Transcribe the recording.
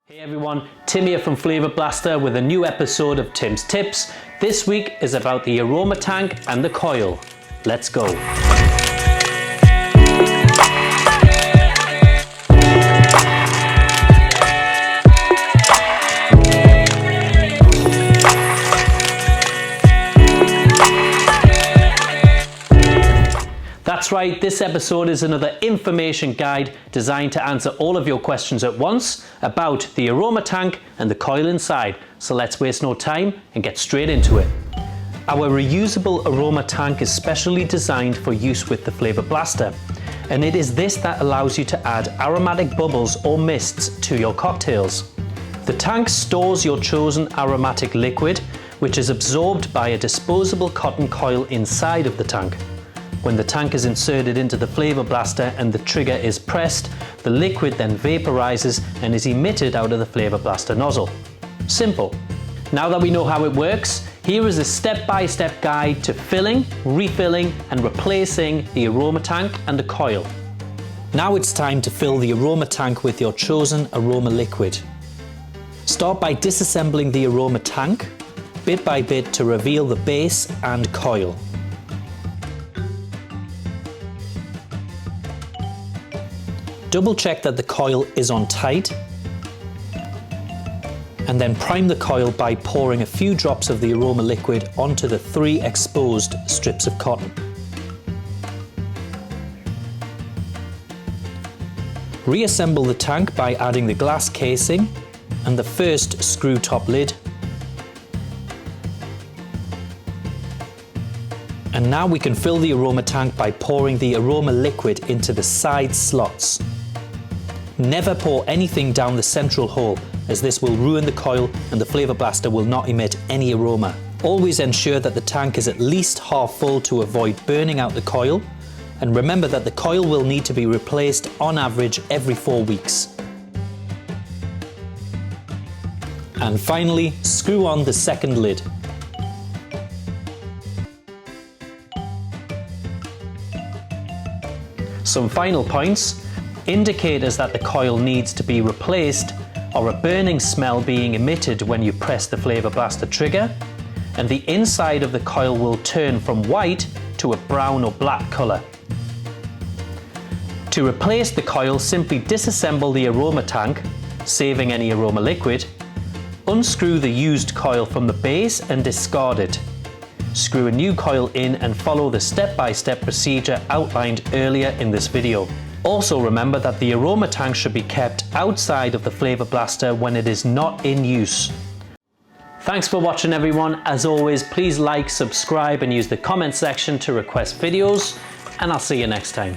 Hey everyone, Tim here from Flavour Blaster with a new episode of Tim's Tips. This week is about the aroma tank and the coil. Let's go. That's right, this episode is another information guide designed to answer all of your questions at once about the aroma tank and the coil inside. So let's waste no time and get straight into it. Our reusable aroma tank is specially designed for use with the Flavour Blaster, and it is this that allows you to add aromatic bubbles or mists to your cocktails. The tank stores your chosen aromatic liquid, which is absorbed by a disposable cotton coil inside of the tank. When the tank is inserted into the Flavour Blaster and the trigger is pressed, the liquid then vaporizes and is emitted out of the Flavour Blaster nozzle. Simple. Now that we know how it works, here is a step-by-step guide to filling, refilling and replacing the aroma tank and the coil. Now it's time to fill the aroma tank with your chosen aroma liquid. Start by disassembling the aroma tank, bit by bit, to reveal the base and coil. Double check that the coil is on tight, and then prime the coil by pouring a few drops of the aroma liquid onto the 3 exposed strips of cotton. Reassemble the tank by adding the glass casing and the first screw top lid. And now we can fill the aroma tank by pouring the aroma liquid into the side slots. Never pour anything down the central hole, as this will ruin the coil and the Flavour Blaster will not emit any aroma. Always ensure that the tank is at least half full to avoid burning out the coil, and remember that the coil will need to be replaced on average every 4 weeks. And finally, screw on the second lid. Some final points. Indicators that the coil needs to be replaced are a burning smell being emitted when you press the Flavour Blaster trigger, and the inside of the coil will turn from white to a brown or black colour. To replace the coil, simply disassemble the aroma tank, saving any aroma liquid, unscrew the used coil from the base and discard it. Screw a new coil in and follow the step-by-step procedure outlined earlier in this video. Also remember that the aroma tank should be kept outside of the Flavour Blaster when it is not in use. Thanks for watching everyone. As always, please like, subscribe and use the comment section to request videos, and I'll see you next time.